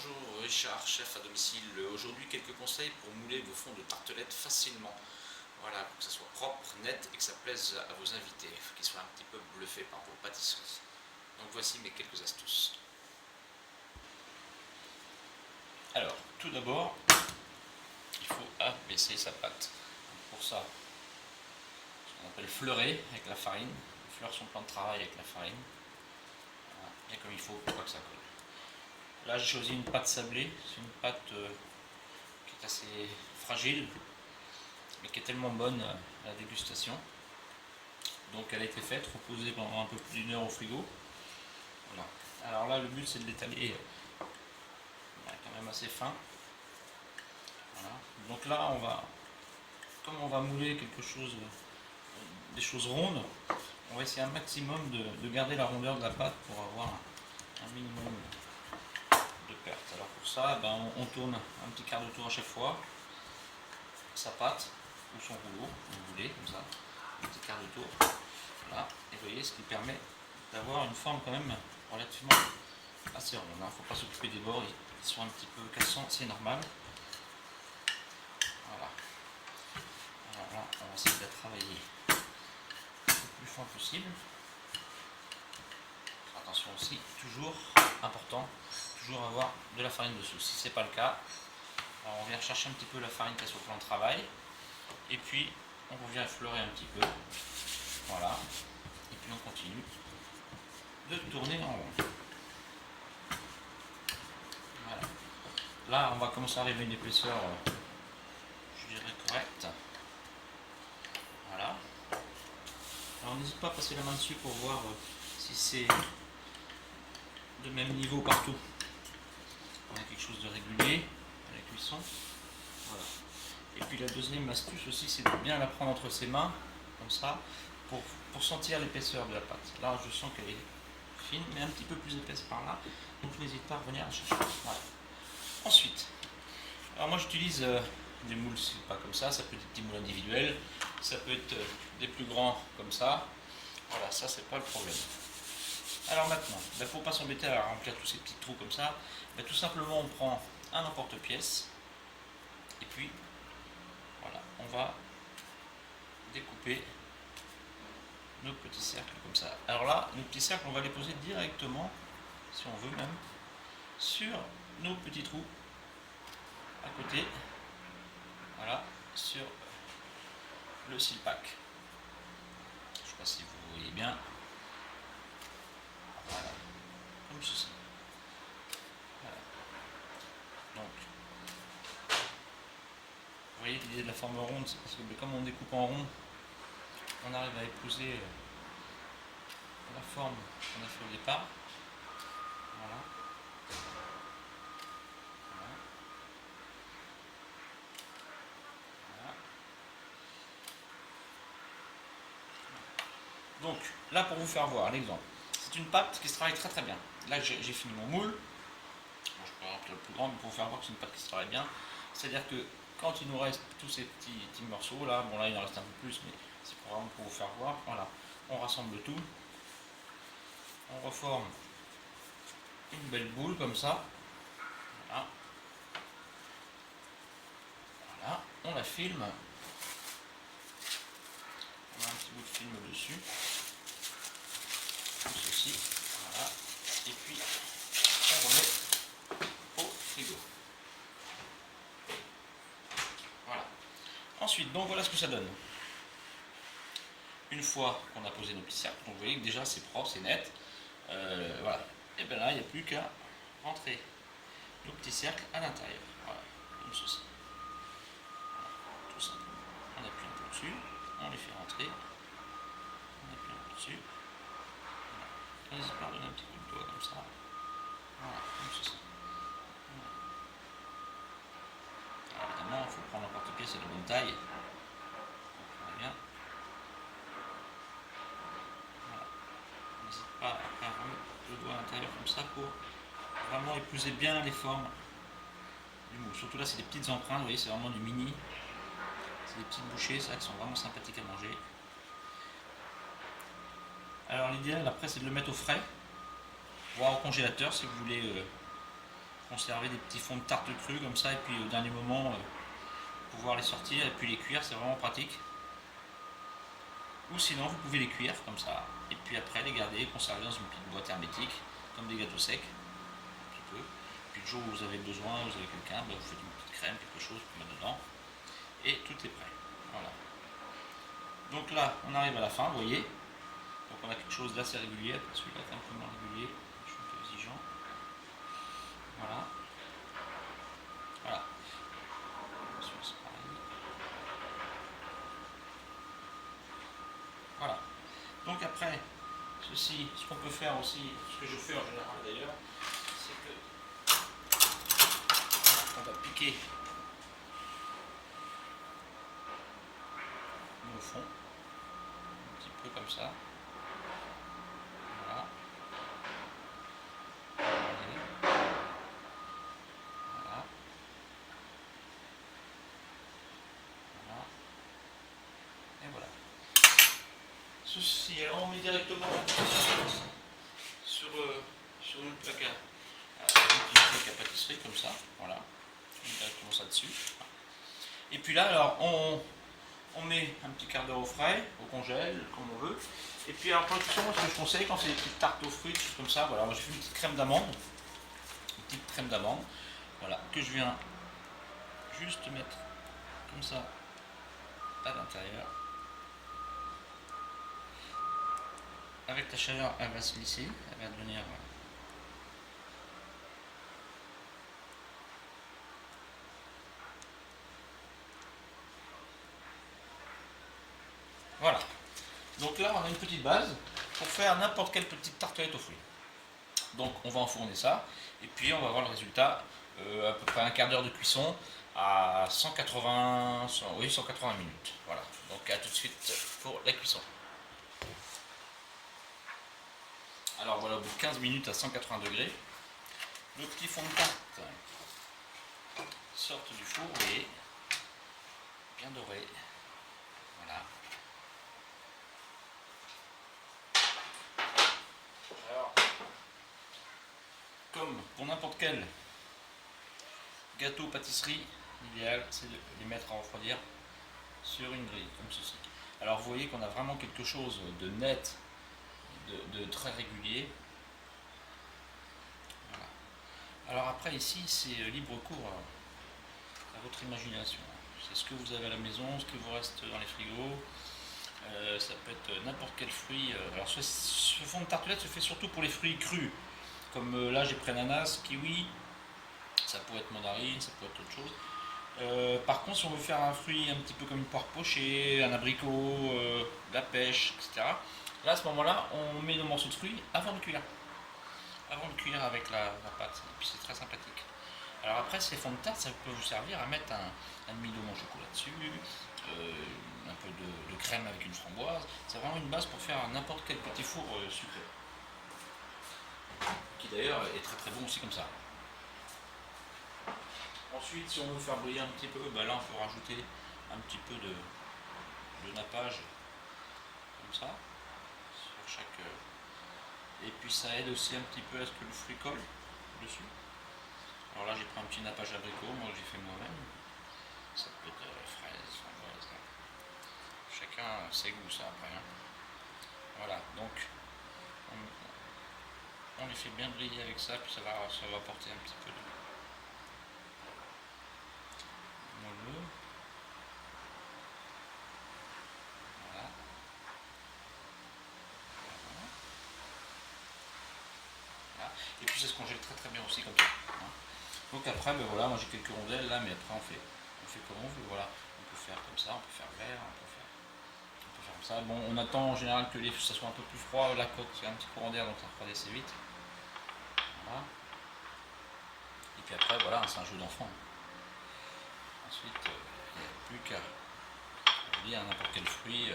Bonjour, Richard, chef à domicile. Aujourd'hui, quelques conseils pour mouler vos fonds de tartelettes facilement. Voilà, pour que ça soit propre, net et que ça plaise à vos invités, qu'ils soient un petit peu bluffés par vos pâtisseries. Donc voici mes quelques astuces. Alors, tout d'abord, il faut abaisser sa pâte. Pour ça, ce qu'on appelle fleurer avec la farine. On fleure son plan de travail avec la farine. Voilà, bien comme il faut pour pas que ça colle. Là, j'ai choisi une pâte sablée. C'est une pâte qui est assez fragile, mais qui est tellement bonne à la dégustation. Donc, elle a été faite, reposée pendant un peu plus d'une heure au frigo. Voilà. Alors là, le but, c'est de l'étaler quand même assez fin. Voilà. Donc là, comme on va mouler quelque chose, des choses rondes, on va essayer un maximum de garder la rondeur de la pâte pour avoir un minimum de perte. Alors pour ça, on tourne un petit quart de tour à chaque fois sa pâte ou son rouleau, comme vous voulez, comme ça, un petit quart de tour. Voilà. Et vous voyez, ce qui permet d'avoir une forme quand même relativement assez ronde. Il ne faut pas s'occuper des bords, ils sont un petit peu cassants, c'est normal. Voilà. Alors là, on va essayer de la travailler le plus fin possible. Attention aussi, toujours important, toujours avoir de la farine dessous. Si ce n'est pas le cas, alors on vient chercher un petit peu la farine qui est sur le plan de travail. Et puis, on revient effleurer un petit peu. Voilà. Et puis, on continue de tourner en rond. Voilà. Là, on va commencer à arriver à une épaisseur, je dirais, correcte. Voilà. Alors, n'hésite pas à passer la main dessus pour voir si c'est de même niveau partout. On a quelque chose de régulier à la cuisson. Voilà. Et puis la deuxième astuce aussi, c'est de bien la prendre entre ses mains, comme ça, pour sentir l'épaisseur de la pâte. Là, je sens qu'elle est fine, mais un petit peu plus épaisse par là. Donc n'hésite pas à revenir la chercher. Voilà. Ensuite, alors moi j'utilise des moules, c'est pas comme ça peut être des petits moules individuels, ça peut être des plus grands comme ça. Voilà, ça c'est pas le problème. Alors maintenant, pour ne pas s'embêter à remplir tous ces petits trous comme ça, tout simplement on prend un emporte-pièce et puis voilà, on va découper nos petits cercles comme ça. Alors là, nos petits cercles, on va les poser directement, si on veut même, sur nos petits trous à côté, voilà, sur le silpack. Je ne sais pas si vous voyez bien. Voilà, comme ceci. Voilà. Donc, vous voyez l'idée de la forme ronde, c'est parce que comme on découpe en rond, on arrive à épouser la forme qu'on a fait au départ. Voilà. Voilà. Voilà. Donc, là pour vous faire voir l'exemple, c'est une pâte qui se travaille très très bien. Là j'ai fini mon moule. Bon, je peux remplir le plus grand, mais pour vous faire voir que c'est une pâte qui se travaille bien. C'est-à-dire que quand il nous reste tous ces petits morceaux là, bon là il en reste un peu plus, mais c'est vraiment pour vous faire voir. Voilà, on rassemble tout, on reforme une belle boule comme ça. Voilà, voilà. On la filme. On a un petit bout de film dessus, comme ceci. Voilà, et puis on remet au frigo. Voilà. Ensuite, donc voilà ce que ça donne. Une fois qu'on a posé nos petits cercles, donc vous voyez que déjà c'est propre, c'est net. Voilà. Et bien là, il n'y a plus qu'à rentrer nos petits cercles à l'intérieur. Voilà, comme ceci. Voilà, tout simplement. On appuie un peu dessus, on les fait rentrer. On appuie un peu dessus. Voilà. N'hésite pas à donner un petit coup de doigt comme ça. Voilà, comme ceci. Voilà. Alors, évidemment, il faut prendre l'emporte-pièce à la bonne taille. Donc, bien. Voilà. N'hésite pas à remettre le doigt à l'intérieur comme ça pour vraiment épouser bien les formes du moule. Surtout là, c'est des petites empreintes, vous voyez, c'est vraiment du mini. C'est des petites bouchées, ça, qui sont vraiment sympathiques à manger. Alors l'idéal après, c'est de le mettre au frais, voire au congélateur si vous voulez conserver des petits fonds de tarte crus comme ça, et puis au dernier moment pouvoir les sortir et puis les cuire, c'est vraiment pratique. Ou sinon vous pouvez les cuire comme ça, et puis après les garder, conserver dans une petite boîte hermétique, comme des gâteaux secs, un petit peu. Puis le jour où vous avez besoin, vous avez quelqu'un, vous faites une petite crème, quelque chose pour mettre dedans, et tout est prêt. Voilà. Donc là, on arrive à la fin, vous voyez. Donc on a quelque chose d'assez régulier, celui-là est un peu moins régulier, je suis un peu exigeant. Voilà. Voilà. C'est pareil. Voilà. Donc après, ceci, ce qu'on peut faire aussi, ce que je fais en général d'ailleurs, c'est que on va piquer nos fonds, un petit peu comme ça. Voilà. Voilà. Voilà. Et voilà. Ceci, alors on met directement sur une plaque à pâtisserie comme ça. Voilà. On met directement ça dessus. Et puis là, alors on met un petit quart d'heure au frais, au congèle, comme on veut. Et puis alors pour la cuisson, moi ce que je conseille quand c'est des petites tartes aux fruits, des choses comme ça, voilà, moi j'ai fait une petite crème d'amande. Une petite crème d'amande. Voilà, que je viens juste mettre comme ça à l'intérieur. Avec la chaleur, elle va se lisser, elle va devenir. Voilà. Donc là, on a une petite base pour faire n'importe quelle petite tartelette aux fruits. Donc on va enfourner ça, et puis on va voir le résultat, à peu près un quart d'heure de cuisson à 180 minutes. Voilà. Donc à tout de suite pour la cuisson. Alors voilà, au bout de 15 minutes à 180 degrés, le petit fond de tarte sort du four, vous voyez, bien doré. Voilà. Alors, comme pour n'importe quel gâteau pâtisserie, l'idéal c'est de les mettre à refroidir sur une grille, comme ceci. Alors vous voyez qu'on a vraiment quelque chose de net, de très régulier. Voilà. Alors après ici c'est libre cours à votre imagination. C'est ce que vous avez à la maison, ce que vous reste dans les frigos. Ça peut être n'importe quel fruit. Alors ce fond de tartelette se fait surtout pour les fruits crus. Comme là j'ai pris ananas, kiwi, ça pourrait être mandarine, ça pourrait être autre chose. Par contre, si on veut faire un fruit un petit peu comme une poire pochée, un abricot, de la pêche, etc. Là, à ce moment-là, on met nos morceaux de fruits avant de cuire. Avant de cuire avec la pâte. Et puis c'est très sympathique. Alors après, ces fonds de tarte, ça peut vous servir à mettre un demi-dôme au chocolat dessus, un peu de crème avec une framboise. C'est vraiment une base pour faire n'importe quel petit four sucré. Qui d'ailleurs est très très bon aussi comme ça. Ensuite, si on veut faire briller un petit peu, bah là on peut rajouter un petit peu de nappage comme ça sur chaque. Et puis ça aide aussi un petit peu à ce que le fruit colle dessus. Alors là j'ai pris un petit nappage abricot, moi j'ai fait moi-même. Ça peut être fraise, framboise. Chacun ses goûts ça après. Hein. Voilà, donc on les fait bien briller avec ça, puis ça va apporter un petit peu de moelleux. Voilà. Voilà. Et puis ça se congèle très très bien aussi comme ça. Hein. Donc après, ben voilà, moi j'ai quelques rondelles là, mais après on fait comme on veut. Voilà, on peut faire comme ça, on peut faire vert, on peut faire comme ça. Bon, on attend en général que ça soit un peu plus froid, la coque, c'est un petit courant d'air, donc ça refroidit assez vite. Voilà. Et puis après, voilà, c'est un jeu d'enfant. Ensuite, il n'y a plus qu'à lier à n'importe quel fruit.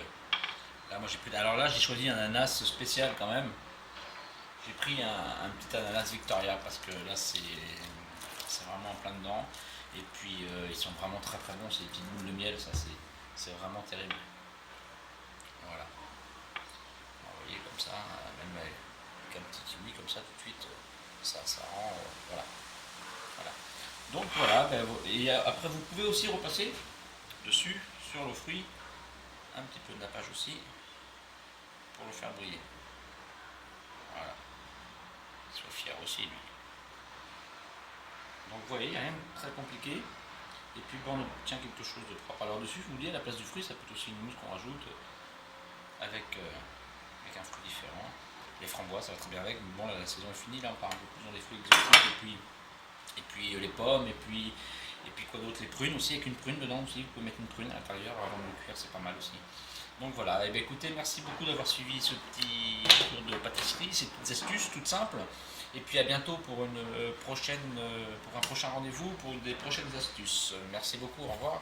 Là, moi j'ai pris. Alors là, j'ai choisi un ananas spécial quand même. J'ai pris un petit ananas Victoria parce que là, c'est vraiment en plein dedans. Et puis, ils sont vraiment très très bons. C'est des petites boules de miel, ça c'est vraiment terrible. Voilà. Alors, vous voyez, comme ça, même avec un petit kiwi comme ça, tout de suite, ça rend. Voilà. Donc voilà, et après vous pouvez aussi repasser dessus, sur le fruit, un petit peu de nappage aussi, pour le faire briller. Voilà, qu'il soit fier aussi lui. Donc vous voyez, il n'y a rien de très compliqué. Et puis bon, on obtient quelque chose de propre. Alors dessus, je vous dis, à la place du fruit, ça peut être aussi une mousse qu'on rajoute avec un fruit différent. Les framboises, ça va très bien avec. Mais bon, la saison est finie, là on part un peu plus dans des fruits exotiques. Et puis les pommes, et puis quoi d'autre, les prunes aussi, avec une prune dedans aussi. Vous pouvez mettre une prune à l'intérieur avant de le cuire, c'est pas mal aussi. Donc voilà, et bien écoutez, merci beaucoup d'avoir suivi ce petit tour de pâtisserie, ces petites astuces toutes simples. Et puis à bientôt pour pour un prochain rendez-vous, pour des prochaines astuces. Merci beaucoup, au revoir.